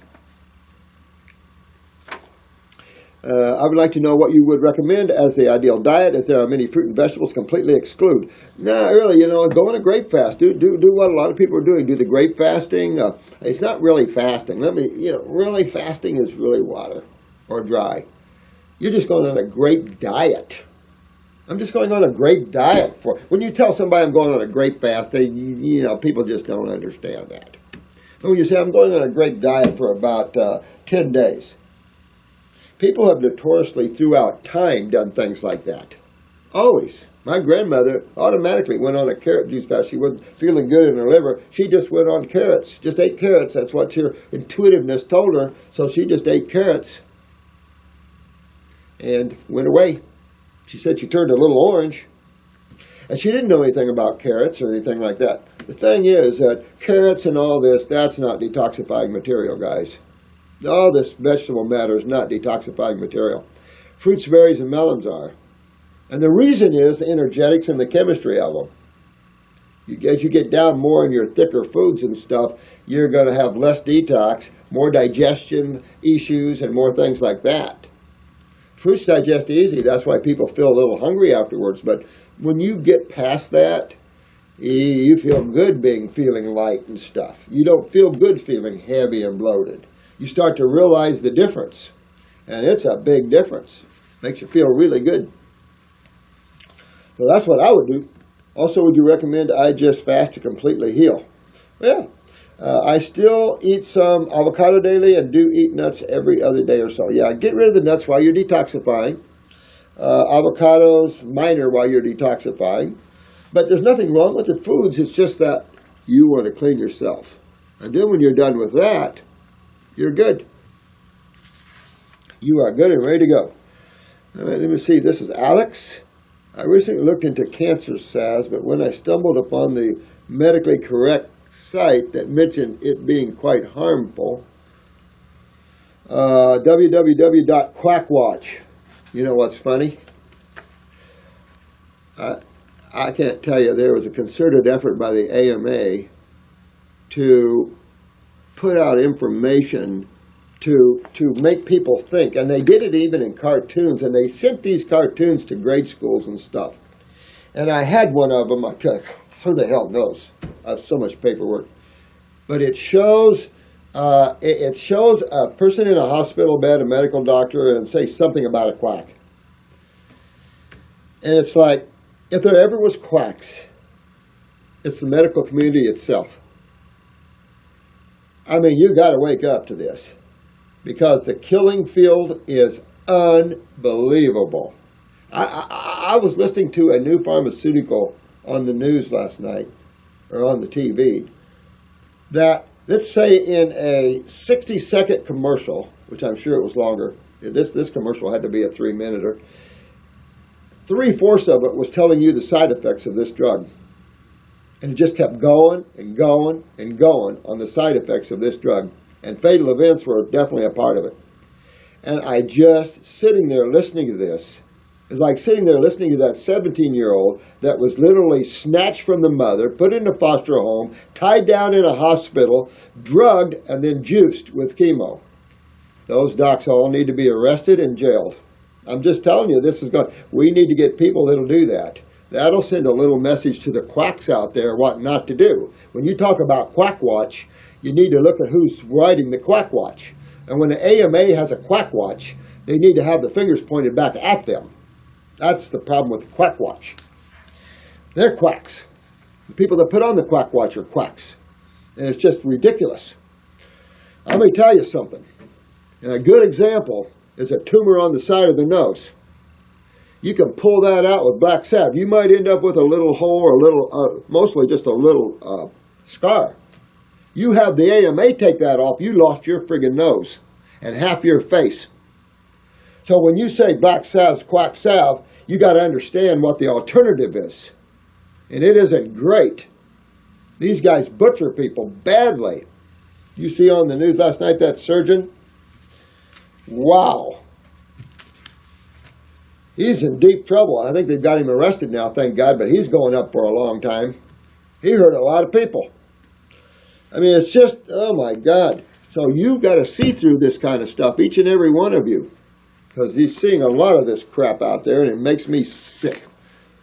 I would like to know what you would recommend as the ideal diet, as there are many fruit and vegetables completely exclude. No, really, go on a grape fast. Do what a lot of people are doing. Do the grape fasting. It's not really fasting. Really fasting is really water or dry. You're just going on a grape diet. I'm just going on a grape diet. When you tell somebody I'm going on a grape fast, people just don't understand that. But when you say I'm going on a grape diet for about 10 days, people have notoriously throughout time done things like that. Always. My grandmother automatically went on a carrot juice fast. She wasn't feeling good in her liver. She just went on carrots. Just ate carrots. That's what her intuitiveness told her. So she just ate carrots and went away. She said she turned a little orange. And she didn't know anything about carrots or anything like that. The thing is that carrots and all this, that's not detoxifying material, guys. All this vegetable matter is not detoxifying material. Fruits, berries, and melons are. And the reason is the energetics and the chemistry of them. As you get down more in your thicker foods and stuff, you're going to have less detox, more digestion issues, and more things like that. Fruits digest easy. That's why people feel a little hungry afterwards. But when you get past that, you feel good feeling light and stuff. You don't feel good feeling heavy and bloated. You start to realize the difference. And it's a big difference. Makes you feel really good. So that's what I would do. Also, would you recommend I just fast to completely heal? Well, I still eat some avocado daily and do eat nuts every other day or so. Yeah, get rid of the nuts while you're detoxifying. Avocados, minor while you're detoxifying. But there's nothing wrong with the foods. It's just that you want to clean yourself. And then when you're done with that, you're good. You are good and ready to go. All right, let me see. This is Alex. I recently looked into cancer salves, but when I stumbled upon the medically correct site that mentioned it being quite harmful, www.quackwatch. You know what's funny? I can't tell you, there was a concerted effort by the AMA to put out information to make people think. And they did it even in cartoons, and they sent these cartoons to grade schools and stuff. And I had one of them. Who the hell knows? I have so much paperwork. But it shows a person in a hospital bed, a medical doctor, and say something about a quack. And it's like, if there ever was quacks, it's the medical community itself. I mean, you got to wake up to this, because the killing field is unbelievable. I was listening to a new pharmaceutical on the news last night, or on the TV, that, let's say in a 60-second commercial, which I'm sure it was longer, this commercial had to be a 3-minute, 3/4 of it was telling you the side effects of this drug. And it just kept going and going and going on the side effects of this drug. And fatal events were definitely a part of it. And I just sitting there listening to this, it's like sitting there listening to that 17-year-old that was literally snatched from the mother, put in a foster home, tied down in a hospital, drugged, and then juiced with chemo. Those docs all need to be arrested and jailed. I'm just telling you, we need to get people that'll do that. That'll send a little message to the quacks out there what not to do. When you talk about quack watch, you need to look at who's writing the quack watch. And when the AMA has a quack watch, they need to have the fingers pointed back at them. That's the problem with the quack watch. They're quacks. The people that put on the quack watch are quacks. And it's just ridiculous. Let me tell you something. And a good example is a tumor on the side of the nose. You can pull that out with black salve. You might end up with a little hole or mostly just a little scar. You have the AMA take that off, you lost your friggin' nose and half your face. So when you say black salve's quack salve, you got to understand what the alternative is. And it isn't great. These guys butcher people badly. You see on the news last night that surgeon? Wow. He's in deep trouble. I think they've got him arrested now, thank God, but he's going up for a long time. He hurt a lot of people. I mean, it's just, oh my God. So you got to see through this kind of stuff, each and every one of you. Because he's seeing a lot of this crap out there, and it makes me sick.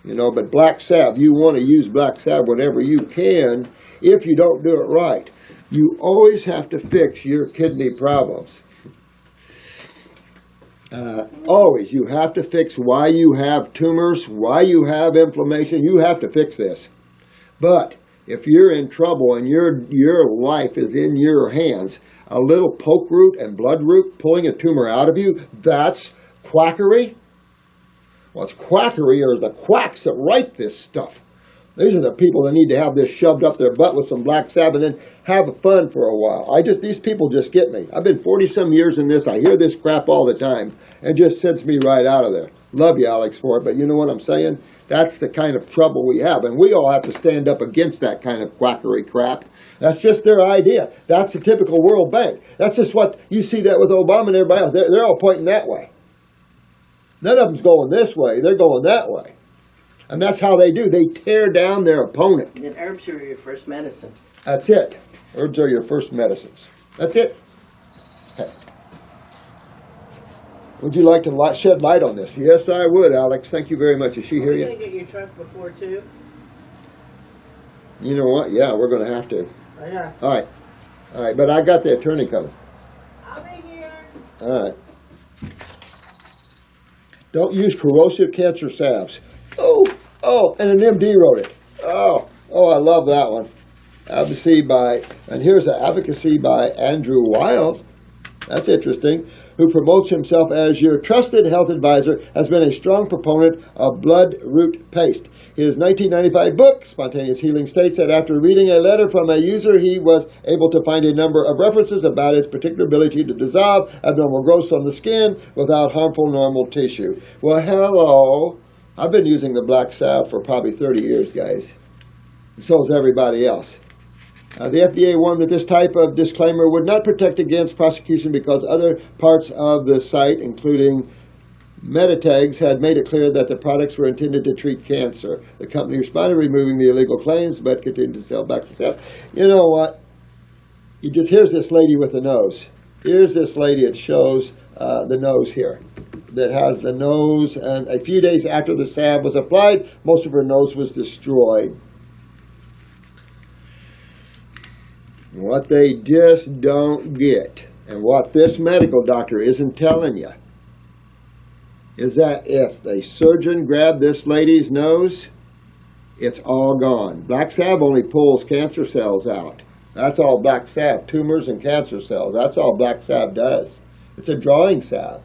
But black salve, you want to use black salve whenever you can, if you don't do it right. You always have to fix your kidney problems. Always. You have to fix why you have tumors, why you have inflammation. You have to fix this. But if you're in trouble and your life is in your hands, a little poke root and blood root pulling a tumor out of you, that's quackery. What's quackery are the quacks that write this stuff. These are the people that need to have this shoved up their butt with some black salve and then have fun for a while. These people just get me. I've been 40-some years in this. I hear this crap all the time and just sends me right out of there. Love you, Alex, for it, but you know what I'm saying? That's the kind of trouble we have, and we all have to stand up against that kind of quackery crap. That's just their idea. That's the typical World Bank. That's just what you see that with Obama and everybody else. They're all pointing that way. None of them's going this way. They're going that way. And that's how they do. They tear down their opponent. And herbs are your first medicine. That's it. Herbs are your first medicines. That's it. Okay. Would you like to shed light on this? Yes, I would, Alex. Thank you very much. Is she here yet? Did you get your truck before, too? You know what? Yeah, we're going to have to. Oh, yeah. All right. But I got the attorney coming. I'll be here. All right. Don't use corrosive cancer salves. Oh, and an MD wrote it. Oh, I love that one. Here's an advocacy by Andrew Wild. That's interesting. Who promotes himself as your trusted health advisor, has been a strong proponent of blood root paste. His 1995 book, Spontaneous Healing, states that after reading a letter from a user, he was able to find a number of references about its particular ability to dissolve abnormal growths on the skin without harmful normal tissue. Well, hello. I've been using the black salve for probably 30 years, guys. So is everybody else. The FDA warned that this type of disclaimer would not protect against prosecution because other parts of the site, including Metatags, had made it clear that the products were intended to treat cancer. The company responded, removing the illegal claims, but continued to sell back to sales. You know what? Here's this lady with the nose. Here's this lady. It shows the nose here. That has the nose, and a few days after the salve was applied, most of her nose was destroyed. What they just don't get, and what this medical doctor isn't telling you, is that if a surgeon grabbed this lady's nose, it's all gone. Black salve only pulls cancer cells out. That's all black salve, tumors and cancer cells. That's all black salve does. It's a drawing salve.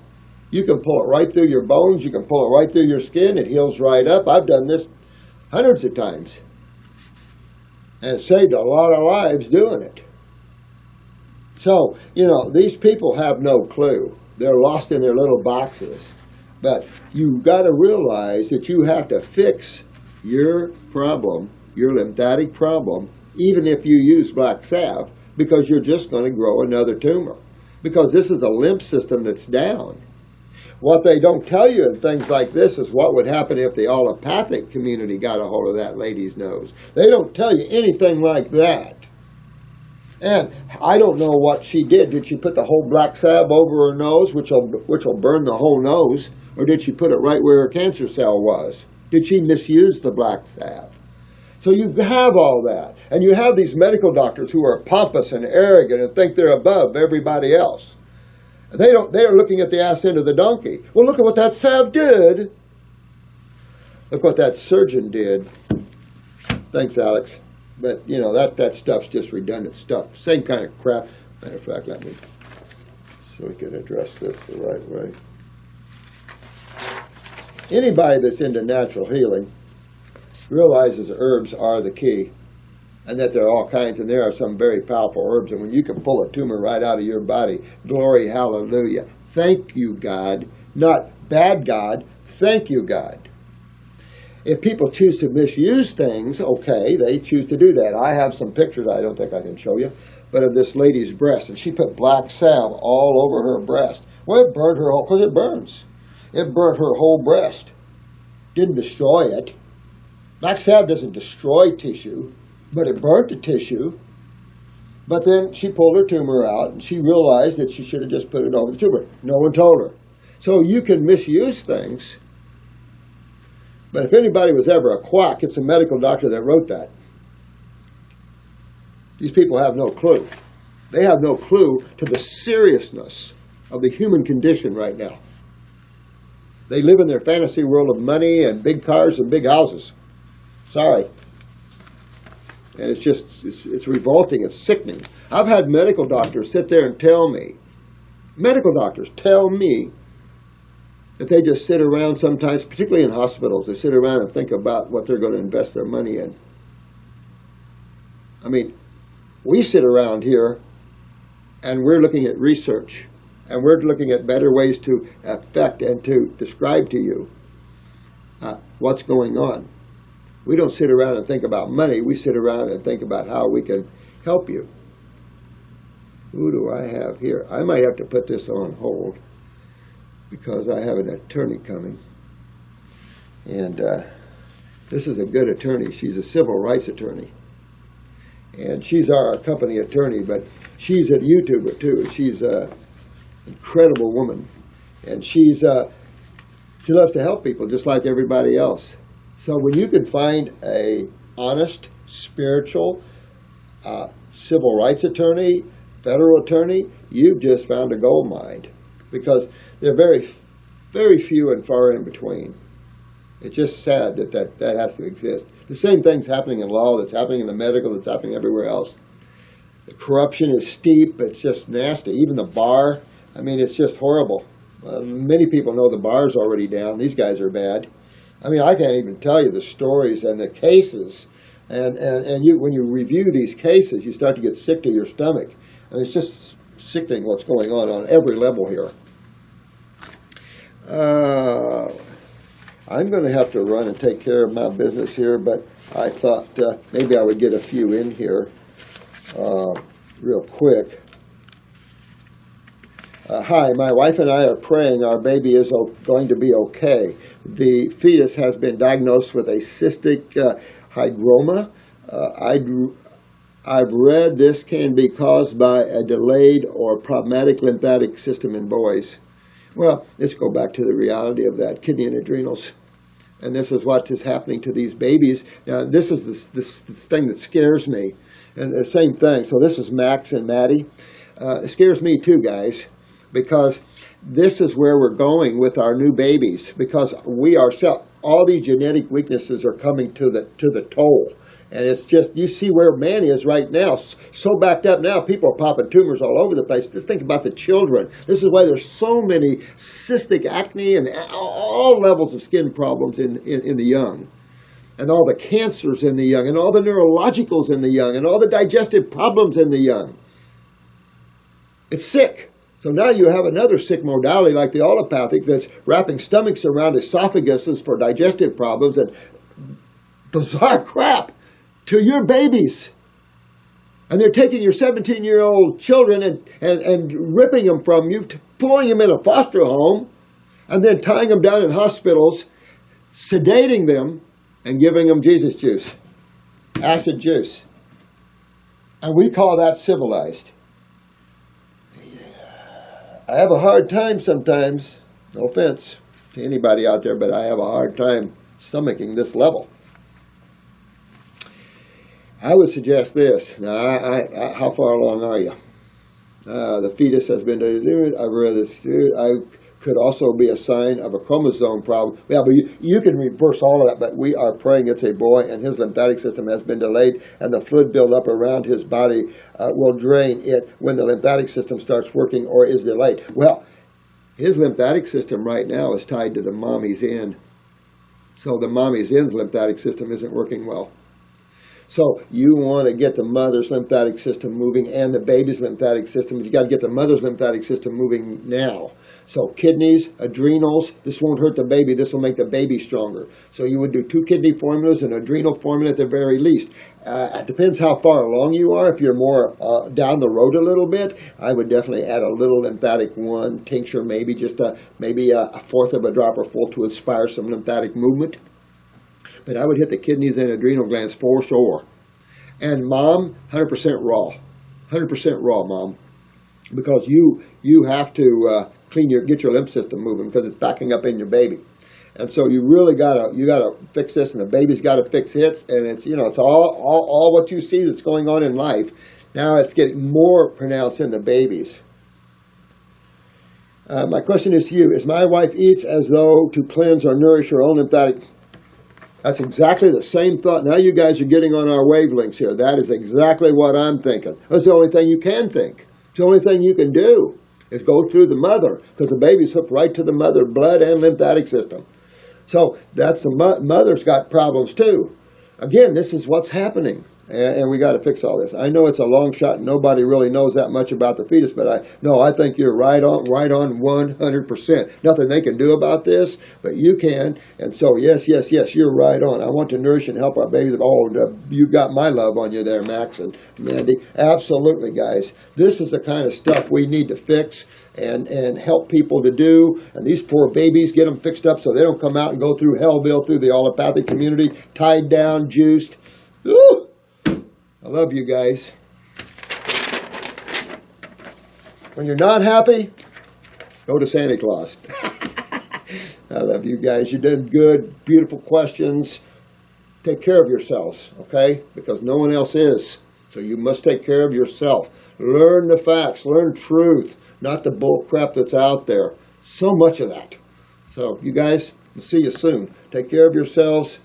You can pull it right through your bones. You can pull it right through your skin. It heals right up. I've done this hundreds of times. And it saved a lot of lives doing it. So, these people have no clue. They're lost in their little boxes. But you've got to realize that you have to fix your problem your lymphatic problem, even if you use black salve, because you're just going to grow another tumor. Because this is a lymph system that's down. What they don't tell you in things like this is what would happen if the allopathic community got a hold of that lady's nose. They don't tell you anything like that. And I don't know what she did. Did she put the whole black salve over her nose, which will burn the whole nose? Or did she put it right where her cancer cell was? Did she misuse the black salve? So you have all that. And you have these medical doctors who are pompous and arrogant and think they're above everybody else. They are looking at the ass end of the donkey. Well, look at what that salve did. Look what that surgeon did. Thanks, Alex. But, you know, that stuff's just redundant stuff. Same kind of crap. Matter of fact, let me, so we can address this the right way. Anybody that's into natural healing realizes herbs are the key, and that there are all kinds, and there are some very powerful herbs, and when you can pull a tumor right out of your body, glory, hallelujah. Thank you, God. Not bad God, thank you, God. If people choose to misuse things, okay, they choose to do that. I have some pictures, I don't think I can show you, but of this lady's breast, and she put black salve all over her breast. Well, it burned her whole, because it burns. It burnt her whole breast. Didn't destroy it. Black salve doesn't destroy tissue, but it burnt the tissue. But then she pulled her tumor out, and she realized that she should have just put it over the tumor. No one told her. So you can misuse things. But if anybody was ever a quack, it's a medical doctor that wrote that. These people have no clue. They have no clue to the seriousness of the human condition right now. They live in their fantasy world of money and big cars and big houses. Sorry. And it's just, it's revolting, it's sickening. I've had medical doctors sit there and tell me, medical doctors tell me that they just sit around sometimes, particularly in hospitals, they sit around and think about what they're going to invest their money in. I mean, we sit around here and we're looking at research and we're looking at better ways to affect and to describe to you what's going on. We don't sit around and think about money. We sit around and think about how we can help you. Who do I have here? I might have to put this on hold because I have an attorney coming. And this is a good attorney. She's a civil rights attorney. And she's our company attorney, but she's a YouTuber too. She's an incredible woman. And she loves to help people just like everybody else. So when you can find a honest, spiritual, civil rights attorney, federal attorney, you've just found a gold mine. Because they're very, very few and far in between. It's just sad that has to exist. The same thing's happening in law, that's happening in the medical, that's happening everywhere else. The corruption is steep, it's just nasty. Even the bar, I mean, it's just horrible. Many people know the bar's already down. These guys are bad. I mean, I can't even tell you the stories and the cases. And you, when you review these cases, you start to get sick to your stomach. And it's just sickening what's going on every level here. I'm going to have to run and take care of my business here, but I thought maybe I would get a few in here real quick. Hi, my wife and I are praying our baby is going to be okay. The fetus has been diagnosed with a cystic hygroma. I've read this can be caused by a delayed or problematic lymphatic system in boys. Well, let's go back to the reality of that, kidney and adrenals. And this is what is happening to these babies. Now, this is this thing that scares me. And the same thing. So this is Max and Maddy. It scares me too, guys, because this is where we're going with our new babies. Because we ourselves, all these genetic weaknesses are coming to the toll. And it's just, you see where man is right now, so backed up now, people are popping tumors all over the place. Just think about the children. This is why there's so many cystic acne and all levels of skin problems in the young. And all the cancers in the young, and all the neurologicals in the young, and all the digestive problems in the young. It's sick. So now you have another sick modality like the allopathic that's wrapping stomachs around esophaguses for digestive problems and bizarre crap. to your babies. And they're taking your 17-year-old children and ripping them from you, pulling them in a foster home, and then tying them down in hospitals, sedating them, and giving them Jesus juice, acid juice. And we call that civilized. I have a hard time sometimes, no offense to anybody out there, but I have a hard time stomaching this level. I would suggest this. Now, how far along are you? The fetus has been delivered. I've read this. I could also be a sign of a chromosome problem. Yeah, but you can reverse all of that, but we are praying it's a boy, and his lymphatic system has been delayed, and the fluid buildup around his body will drain it when the lymphatic system starts working or is delayed. Well, his lymphatic system right now is tied to the mommy's end. So the mommy's end's lymphatic system isn't working well. So you want to get the mother's lymphatic system moving and the baby's lymphatic system. But you got to get the mother's lymphatic system moving now. So kidneys, adrenals, this won't hurt the baby. This will make the baby stronger. So you would do 2 kidney formulas and adrenal formula at the very least. It depends how far along you are. If you're more down the road a little bit, I would definitely add a little lymphatic 1 tincture, maybe just maybe a fourth of a dropper full to inspire some lymphatic movement. But I would hit the kidneys and adrenal glands for sure. And mom, 100% raw. 100% raw, mom. Because you have to get your lymph system moving because it's backing up in your baby. And so you really gotta fix this, and the baby's gotta fix its, and it's all what you see that's going on in life. Now it's getting more pronounced in the babies. My question is to you: is my wife eats as though to cleanse or nourish her own lymphatic? That's exactly the same thought. Now you guys are getting on our wavelengths here. That is exactly what I'm thinking. That's the only thing you can think. It's the only thing you can do is go through the mother, because the baby's hooked right to the mother blood and lymphatic system. So that's the mother's got problems too. Again, this is what's happening. And we got to fix all this. I know it's a long shot and nobody really knows that much about the fetus, but I think you're right on 100%. Nothing they can do about this, but you can. And so, yes, you're right on. I want to nourish and help our babies. Oh, you got my love on you there, Max and Mandy. Absolutely, guys. This is the kind of stuff we need to fix and help people to do. And these poor babies, get them fixed up so they don't come out and go through hellville through the allopathic community, tied down, juiced. Ooh. I love you guys. When you're not happy, go to Santa Claus. I love you guys. You did good, beautiful questions. Take care of yourselves, okay? Because no one else is. So you must take care of yourself. Learn the facts. Learn truth, not the bull crap that's out there. So much of that. So you guys, we'll see you soon. Take care of yourselves.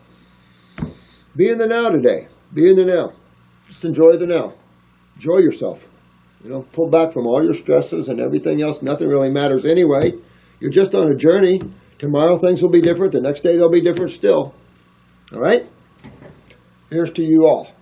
Be in the now today. Be in the now. Just enjoy the now. Enjoy yourself. Pull back from all your stresses and everything else. Nothing really matters anyway. You're just on a journey. Tomorrow things will be different. The next day they'll be different still. All right? Here's to you all.